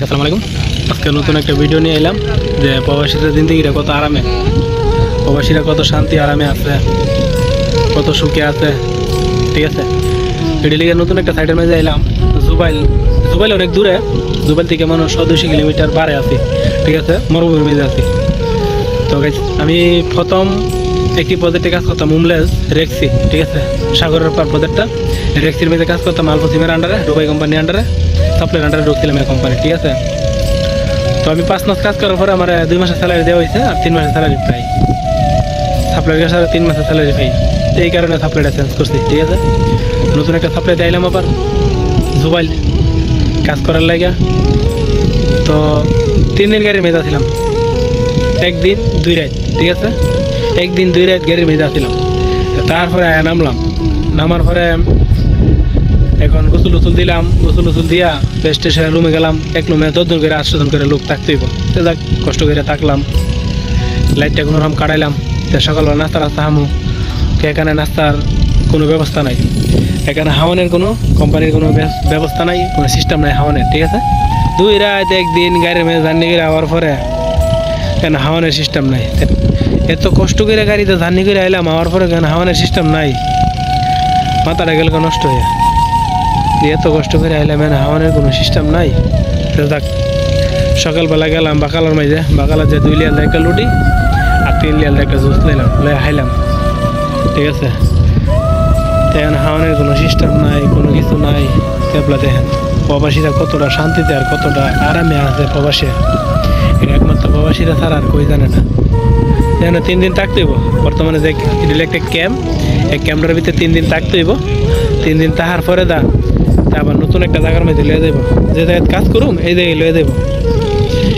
আসসালামু আলাইকুম। আজকে নতুন একটা ভিডিও নিয়ে এলাম যে প্রবাসীদের জিন্দেগিটা কত আরামে, প্রবাসীরা কত শান্তি আরামে আছে, কত সুখে আছে। ঠিক আছে, এটি লিগে নতুন একটা সাইডের মাঝে এলাম। জুবাইল অনেক দূরে, জুবাইল থেকে মানুষ 100-200 কিলোমিটার বারে আছি। ঠিক আছে, মরুভূমির মাঝে আছি। তো আমি প্রথম একটি প্রজেক্টে কাজ করতাম, উমলেজ রেক্সি। ঠিক আছে, সাগরের পার প্রজেক্টটা রেক্সির মধ্যে কাজ করতাম, আলফাসিমের আন্ডারে, দুবাই কোম্পানির আন্ডারে, সাপ্লাইয়ের আন্ডারে ঢুকছিলাম এই কোম্পানি। ঠিক আছে, তো আমি 5 মাস কাজ করার পরে আমার 2 মাসের স্যালারি দেওয়া হয়েছে, আর 3 মাসের স্যালারি পাই। সাপ্লাইয়ের কাছে 3 মাসের স্যালারি পাই, এই কারণে সাপ্লাইটা চেঞ্জ করছি। ঠিক আছে, নতুন একটা সাপ্লাই দিলাম আবার জুবাইল কাজ করার লাগে। তো 3 দিন গাড়ির মেজা ছিলাম, 1 দিন 2 রাত। ঠিক আছে, 1 দিন 2 রাত গাড়ির মেজা ছিলাম। তারপরে নামার পরে এখন গোসল দিলাম, গোসল দিয়া স্টেশনের রুমে গেলাম। এক রুমে 10 জন করে 8 জন করে লোক থাকতেইব। যাক, কষ্ট করে থাকলাম, লাইটটা কোনো রকম কাটাইলাম। সকালবেলা নাস্তা হামু, এখানে নাস্তার কোনো ব্যবস্থা নাই, এখানে হাওয়ানের কোনো কোম্পানির কোনো ব্যবস্থা নাই, কোনো সিস্টেম নাই হাওয়ানের। ঠিক আছে, 2 রাত 1 দিন গাড়ির মেয়ে জার্নি করে আওয়ার পরে কেন হাওয়ানের সিস্টেম নাই। এত কষ্ট করে গাড়িতে জার্নি করে আইলাম, আওয়ার পরে কেন হাওয়ানের সিস্টেম নাই, মাথাটা গেল নষ্ট হয়ে। এত কষ্ট করে আইলাম, হাওয়ানের কোনো সিস্টেম নাই। যাক, সকালবেলা গেলাম বাকালার মাঝে, বাকালার যে 2 লিয়াল একটা লুটি আর 3 লিয়াল একটা জুস লাইলাম, হাইলাম। ঠিক আছে, এখন হাওয়ানের কোনো সিস্টেম নাই, কোনো কিছু নাই। তারপরে দেখেন প্রবাসীরা কতটা শান্তিতে আর কতটা আরামে আছে। প্রবাসী এটা একমাত্র প্রবাসীরা ছাড়া আর কই জানে না। যেন 3 দিন থাকতে হইব। বর্তমানে যে একটা ক্যাম্প, এই ক্যাম্পটার ভিতরে 3 দিন থাকতে হইব। 3 দিন তাহার পরে আবার নতুন একটা জায়গার মধ্যে লয়ে যাবো, যে জায়গায় কাজ করুম এই জায়গায় লয়ে যাবো।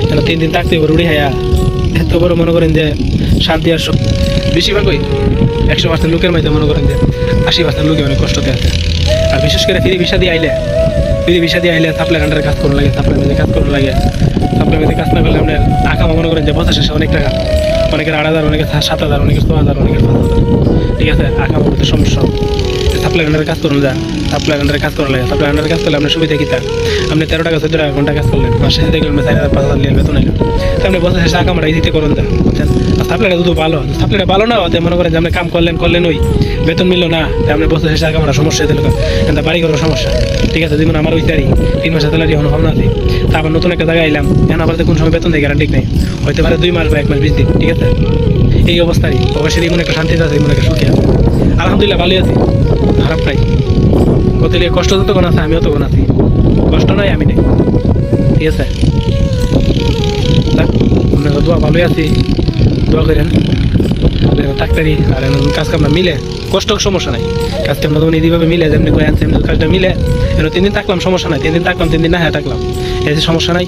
কেন 3 দিন থাকতে হইব রুড়ি হায়া। এত বড় মনে করেন যে শান্তি আর বেশিরভাগই 100% লোকের মধ্যে মনে করেন যে 80% লোকে অনেক কষ্টতে আছে। আর বিশেষ করে ফ্রি ভিসা দিয়ে আইলে সাপ্লাই আন্ডারে কাজ করার লাগে, সাপ্লাই মধ্যে কাজ করার লাগে। সাপ্লাই মধ্যে কাজ না করলে আমরা আকামা মনে করেন যে বছর শেষে অনেক টাকা, অনেকের 8,000, অনেকের 7,000, অনেকের 6,000, অনেকের 5,000। ঠিক আছে, আকামা করতে সমস্যা। সাপ্লাই আন্ডারে কাজ করুন, সাপ্লাই আন্ডারে কাজ করার লাগে। সাপ্লাই আন্ডারে কাজ করলে আপনার সুবিধা কী তা, আপনি 13 টাকা 14 টাকা ঘন্টা কাজ করলেন, মাস শেষে দেখলেন 4,000-5,000 লিয়ার বেতন আইলেন। তো আপনি বছর শেষে আকামাটা ইজিতে করুন বুঝছেন। আর সাপ্লাইটা যদি সাপ্লাইটা ভালো না হতে মনে করেন যে আপনি কাম করলেন ওই বেতন মিললো না, আপনি বছর শেষে আকামাটা সমস্যা হতে লোক কিন্তু বাড়ি করার সমস্যা। ঠিক আছে, যেমন আমার ওই 3 মাসের স্যালারি এখন ভাবনা আছে। তা আবার নতুন একটা জায়গায় এলাম, এখন আবার কোন সময় বেতন দেয় গ্যারান্টি নেই, হয়তো পারে 2 মাস বা 1 মাস 20 দিন। ঠিক আছে, এই অবস্থায় প্রবাসীর এমন একটা শান্তিতে আছে, এমন একটা সুখে আছে। আলহামদুলিল্লাহ ভালোই আছি, খারাপ নাই। কত কষ্ট যতক্ষণ আছে আমিও তখন আছি, কষ্ট নাই আমি নেই। ঠিক আছে, আপনারা দোয়া ভালোই আছি, দোয়া করেন ডাক্তারি আর কাজ কামরা মিলে। কষ্ট সমস্যা নাই, কাজ কামরা তখন এইভাবে মিলে যেমনি করে আনছে কাজটা মিলে। 3 দিন থাকলাম সমস্যা নাই, 3 দিন থাকলাম 3 দিন না হ্যাঁ থাকলাম, এই যে সমস্যা নাই।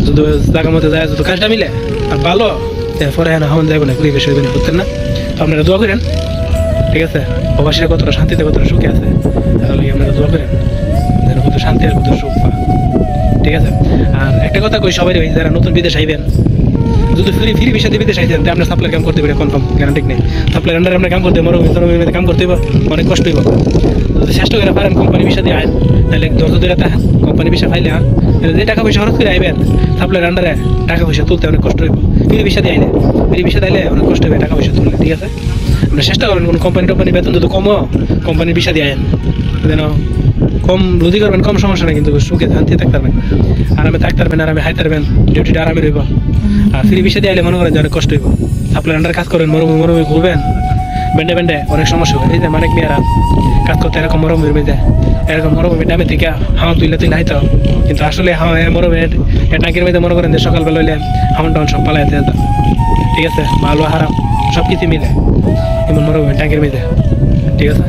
যদি জায়গার মধ্যে যায়, যদি কাজটা মিলে আর ভালো, পরে হ্যাঁ হন যাবো না, পরিবেশ হইবে না, বুঝতেন না। তো আপনারা দোয়া করেন। ঠিক আছে, প্রবাসীরা কতটা শান্তিতে কতটা সুখে আছে, তাহলে আপনারা দোয়া করেন যেন কত শান্তি আর কত সুখ পা। ঠিক আছে, আর একটা কথা কই সবাই, যারা নতুন বিদেশ আইবেন, যদি ফ্রি ভিসা দিয়ে বিদেশ আইতেন আপনি সাপ্লাইয়ের কাম করতে পারেন, কনফার্ম গ্যারান্টি নেই। সাপ্লাইয়ের আন্ডারে আপনার কাম করতে মরুভূমিতে কাম করতে হইব, অনেক কষ্ট হইব। যদি চেষ্টা করে পারেন কোম্পানি ভিসা দিয়ে আইন, তাহলে 10 দিন কোম্পানি ভিসা ফাইলে যে টাকা পয়সা খরচ করে আইবেন সাপ্লাইয়ের আন্ডারে, টাকা পয়সা তুলতে অনেক কষ্ট হইব। ফ্রি ভিসা দিয়ে আইলে অনেক কষ্ট হবে টাকা পয়সা তুললে। ঠিক আছে, আপনি চেষ্টা করেন কোনো কোম্পানি বেতন যদি কমও কোম্পানির ভিসা দিয়ে আইন, যেন কম রুজি করবেন, কম সমস্যা নেই, কিন্তু সুখে শান্তি থাকতে পারবেন, আরামে থাকতে পারবেন, আরামে খাইতে পারবেন, ডিউটিটা আরামে রইব। আর ফ্রি ভিসা দিয়ে আইলে মনে করেন যে অনেক কষ্ট হইব। সাপ্লাই আন্ডারে কাজ করেন, মরুভূমি ঘুরবেন, বেন্ডে অনেক সমস্যা হবে। এই যে অনেক মেয়েরা কাজ করতে এরকম মরুভূমির মেয়েদের, এরকম মরুভূমির ডামে থেকে হাওয়া তুলে হাইতো, কিন্তু আসলে মরুভূমির ট্যাঙ্কের মেয়েদের মনে করেন যে সকালবেলা হইলে হাওয়ান টাউন সব পালাইতে যেত। ঠিক আছে, ভালো হারাম সব কিছু মিলে এমন মরুভূমির ট্যাঙ্কের মেয়েদের। ঠিক আছে।